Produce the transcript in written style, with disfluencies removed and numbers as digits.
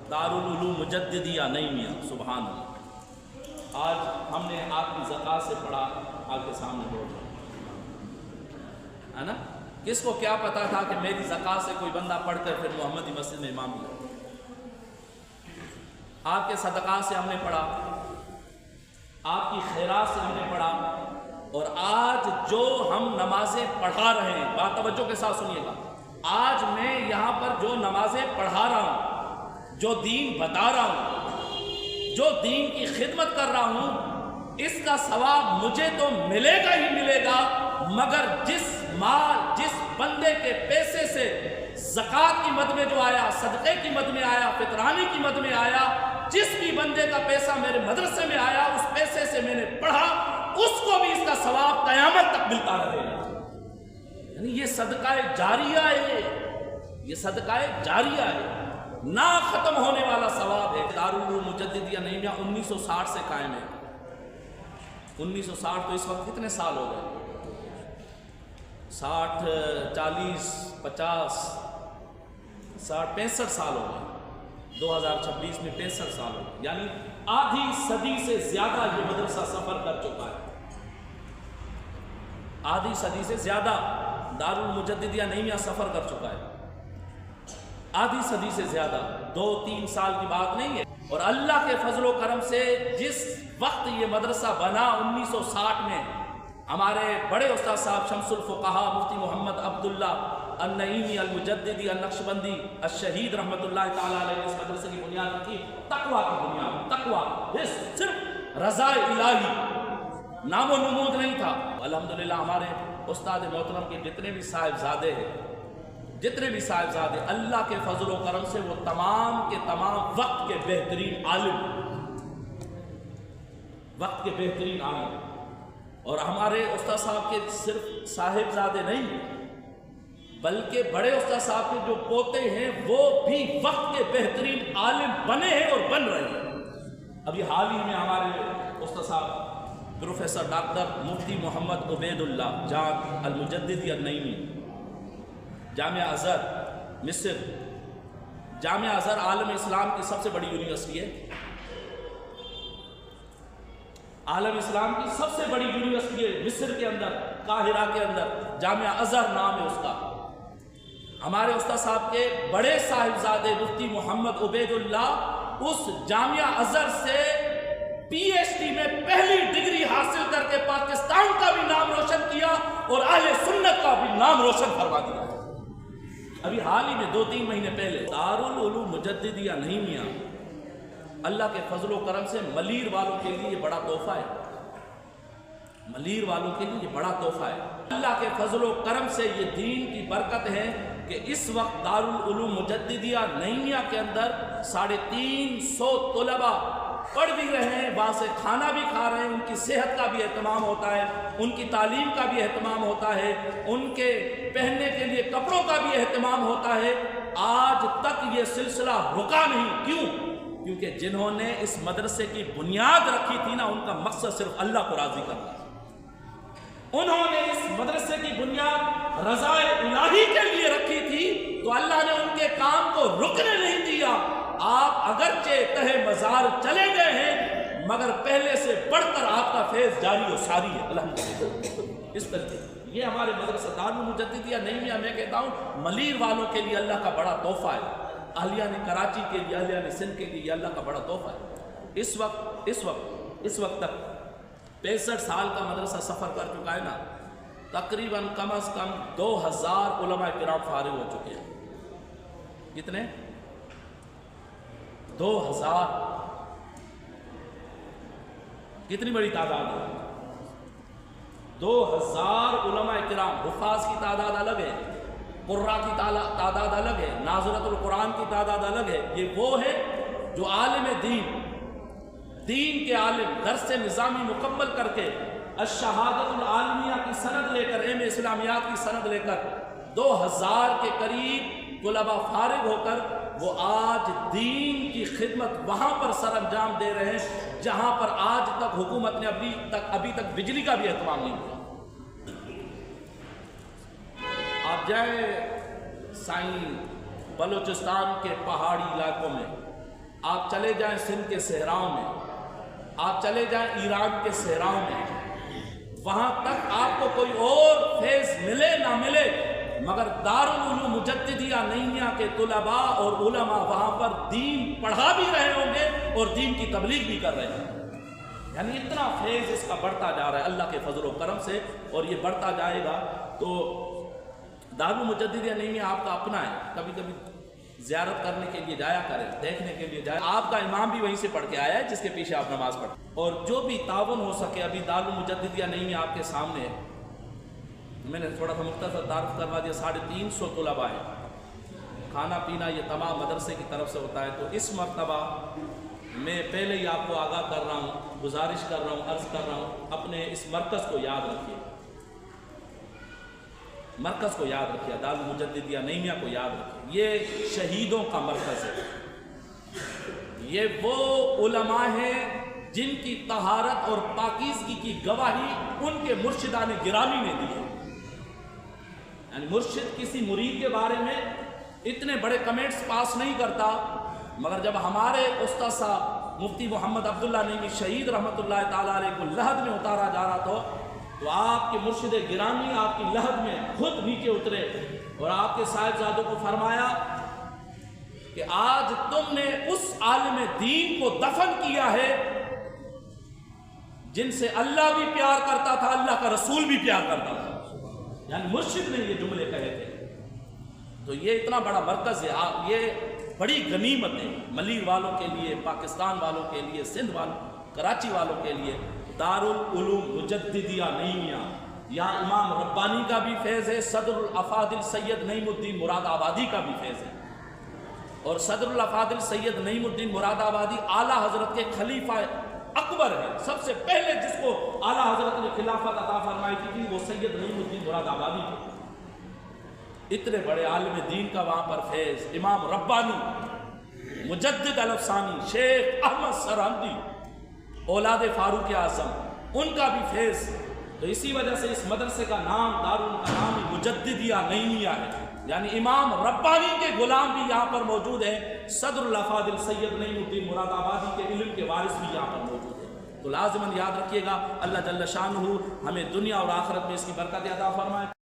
दारुल-उलूम मुजद्दिदिया नईमिया, सुभान अल्लाह। आज हमने आपकी ज़कात से पढ़ा, आपके सामने बोल है ना। किसको क्या पता था कि मेरी ज़कात से कोई बंदा पढ़कर फिर मोहम्मदी मस्जिद में इमाम हुआ। आपके सदक़ात से हमने पढ़ा, आपकी खैरात से हमने पढ़ा, और आज जो हम नमाजें पढ़ा रहे हैं, बात तवज्जो के साथ सुनिएगा, आज मैं यहाँ पर जो नमाजें पढ़ा रहा हूँ, जो दीन बता रहा हूँ, जो दीन की खिदमत कर रहा हूँ, इसका सवाब मुझे तो मिलेगा ही मिलेगा, मगर जिस बंदे के पैसे से ज़कात की मद में जो आया, सदक़े की मद में आया, फितरानी की मद में आया, जिस भी बंदे का पैसा मेरे मदरसे में आया, उस पैसे से मैंने पढ़ा, उसको भी इसका सवाब क़यामत तक मिलता रहेगा। यानी ये सदक़ाए जारिया है, ये सदक़ाए जारिया है, ना ख़त्म होने वाला सवाब है। दारुल मुजद्दिदिया नईमिया 1960 से कायम है। 1960 तो इस वक्त कितने साल हो गए? 60, 40, 50, 60, 65 साल हो गए। 2026 में 65 साल हो गए, यानी आधी सदी से ज्यादा ये मदरसा सफर कर चुका है। आधी सदी से ज्यादा दारुल मुजद्दिदिया नईमिया सफर कर चुका है, आधी सदी से ज्यादा, 2-3 साल की बात नहीं है। और अल्लाह के फजलो करम से जिस वक्त ये मदरसा बना 1960 में, हमारे बड़े उस्ताद साहब शमसुल फुक़हा मुफ्ती मोहम्मद अब्दुल्ला अन-नईमी अल-मुजद्दिदी अन-नक्शबंदी अश-शहीद रहमतुल्लाह ताला अलैहि इस मदरसे की बुनियाद रखी, तकवा की बुनियाद, तकवा, ये सिर्फ रज़ाए इलाही, नामो नमूद नहीं था। अल्हम्दुलिल्लाह हमारे उस्ताद मोहतरम के जितने भी साहिबजादे हैं, जितने भी साहिबजादे, अल्लाह के फजल व करम से वो तमाम के तमाम वक्त के बेहतरीन आलिम, वक्त के बेहतरीन आलिम। और हमारे उस्ताद साहब के सिर्फ साहिबजादे नहीं, बल्कि बड़े उस्ताद साहब के जो पोते हैं वो भी वक्त के बेहतरीन आलिम बने हैं और बन रहे हैं। अभी हाल ही में हमारे उस्ताद साहब प्रोफेसर डॉक्टर मुफ्ती मोहम्मद उबैदुल्लाह जान अल-मुजद्दिदी अन-नईमी, जामिया अज़हर मिस्र, जामिया अज़हर आलम इस्लाम की सबसे बड़ी यूनिवर्सिटी है, आलम इस्लाम की सबसे बड़ी यूनिवर्सिटी है मिस्र के अंदर, काहिरा के अंदर, जामिया अज़हर नाम है उसका। हमारे उस्ताद साहब के बड़े साहिबजादे मुफ्ती मोहम्मद उबैदुल्लाह उस जामिया अज़हर से PhD में पहली डिग्री हासिल करके पाकिस्तान का भी नाम रोशन किया और अहले सुन्नत का भी नाम रोशन करवा दिया। अभी हाल ही में 2-3 महीने पहले दारुल उलूम मुजद्दिदिया नईमिया अल्लाह के फजलो करम से मलीर वालों के लिए ये बड़ा तोहफा है, मलीर वालों के लिए ये बड़ा तोहफा है। अल्लाह के फजलो करम से ये दीन की बरकत है कि इस वक्त दारुल उलूम मुजद्दिदिया नईमिया के अंदर 350 तलबा पढ़ भी रहे हैं, वहाँ से खाना भी खा रहे हैं, उनकी सेहत का भी एहतमाम होता है, उनकी तालीम का भी एहतमाम होता है, उनके पहनने के लिए कपड़ों का भी एहतमाम होता है। आज तक ये सिलसिला रुका नहीं। क्यों? क्योंकि जिन्होंने इस मदरसे की बुनियाद रखी थी ना, उनका मकसद सिर्फ अल्लाह को राजी करना। उन्होंने इस मदरसे की बुनियाद रज़ाए इलाही के लिए रखी थी, तो अल्लाह ने उनके काम को रुकने नहीं दिया। आप अगरचे तहे मजार चले गए हैं, मगर पहले से बढ़कर आपका फैज़ जारी और सारी है, अल्हम्दुलिल्लाह। इस तरह ये हमारे मदरसा दारुल मुजद्दिदिया नईमिया, मैं कहता हूँ मलीर वालों के लिए अल्लाह का बड़ा तोहफा है, अहलिया ने कराची के लिए, अहलिया ने सिंध के लिए अल्लाह का बड़ा तोहफा है। इस वक्त तक 65 साल का मदरसा सफ़र कर चुका है ना, तकरीबन कम अज़ कम 2000 उलमा किराम फारिग हो चुके हैं। कितने? 2000। कितनी बड़ी तादाद है? 2000 उलमा किराम। हुफ़ाज़ की तादाद अलग है, कुर्रा की तादाद अलग है, नाज़िरतुल कुरान की तादाद अलग है। ये वो है जो आलिम दीन के आलिम दर्स निज़ामी मुकम्मल करके अश-शहादतुल आलमिया की सनद लेकर, एम इस्लामियात की सनद लेकर 2000 के करीब तुलबा फारिग होकर वो आज दीन की खिदमत वहाँ पर सरअंजाम दे रहे हैं जहाँ पर आज तक हुकूमत ने अभी तक बिजली का भी एहतमाम नहीं किया। आप जाए साईं बलूचिस्तान के पहाड़ी इलाकों में, آپ چلے جائیں سندھ کے صحراؤں میں، آپ چلے جائیں ایران کے صحراؤں میں، وہاں تک آپ کو کوئی اور فیض ملے نہ ملے، مگر دارالعلوم مجددیہ نعیمیہ کے طلباء اور علماء وہاں پر دین پڑھا بھی رہے ہوں گے اور دین کی تبلیغ بھی کر رہے ہیں۔ یعنی اتنا فیض اس کا بڑھتا جا رہا ہے اللہ کے فضل و کرم سے، اور یہ بڑھتا جائے گا۔ تو دارالعلوم مجددیہ نعیمیہ آپ کا اپنا ہے، کبھی کبھی زیارت کرنے کے لیے جایا کریں، دیکھنے کے لیے جائیں۔ آپ کا امام بھی وہیں سے پڑھ کے آیا ہے جس کے پیچھے آپ نماز پڑھیں، اور جو بھی تعاون ہو سکے۔ ابھی دارالعلوم مجددیہ نعیمیہ آپ کے سامنے ہے، میں نے تھوڑا سا مختصر تعارف کروا دیا۔ 350 طلباء ہیں، کھانا پینا یہ تمام مدرسے کی طرف سے ہوتا ہے۔ تو اس مرتبہ میں پہلے ہی آپ کو آگاہ کر رہا ہوں، گزارش کر رہا ہوں، عرض کر رہا ہوں، اپنے اس مرکز کو یاد رکھیے، مرکز کو یاد رکھیے، دارالعلوم مجددیہ نعیمیہ کو یاد رکھیے۔ یہ شہیدوں کا مرکز ہے، یہ وہ علماء ہیں جن کی طہارت اور پاکیزگی کی گواہی ان کے مرشدان گرامی نے دی ہے۔ یعنی مرشد کسی مرید کے بارے میں اتنے بڑے کمنٹس پاس نہیں کرتا، مگر جب ہمارے استاد صاحب مفتی محمد عبداللہ نعیمی شہید رحمۃ اللہ تعالیٰ علیہ کو لحد میں اتارا جا رہا تھا، تو آپ کے مرشد گرامی آپ کی لحد میں خود نیچے اترے اور آپ کے صاحبزادوں کو فرمایا کہ آج تم نے اس عالم دین کو دفن کیا ہے جن سے اللہ بھی پیار کرتا تھا، اللہ کا رسول بھی پیار کرتا تھا۔ یعنی مرشد نے یہ جملے کہے تھے۔ تو یہ اتنا بڑا مرکز ہے، یہ بڑی غنیمت ہے ملیح والوں کے لیے، پاکستان والوں کے لیے، سندھ والوں، کراچی والوں کے لیے۔ دارالعلوم مجددیہ نعیمیہ، یہاں امام ربانی کا بھی فیض ہے، صدر الافاضل سید نعیم الدین مراد آبادی کا بھی فیض ہے، اور صدر الافاضل سید نعیم الدین مراد آبادی اعلیٰ حضرت کے خلیفہ اکبر ہے۔ سب سے پہلے جس کو اعلیٰ حضرت نے خلافت عطا فرمائی تھی وہ سید نعیم الدین مراد آبادی تھے۔ اتنے بڑے عالم دین کا وہاں پر فیض۔ امام ربانی، مجدد الافسانی، شیخ احمد سرہندی، اولاد فاروق اعظم، ان کا بھی فیض۔ تو اسی وجہ سے اس مدرسے کا نام دارالعلوم کا نام مجددیہ نعیمیہ ہے، یعنی امام ربانی کے غلام بھی یہاں پر موجود ہیں، صدر الافاضل سید نعیم الدین مراد آبادی کے علم کے وارث بھی یہاں پر موجود ہیں۔ تو لازماً یاد رکھیے گا، اللہ جل شانہ ہمیں دنیا اور آخرت میں اس کی برکت عطا فرمائے۔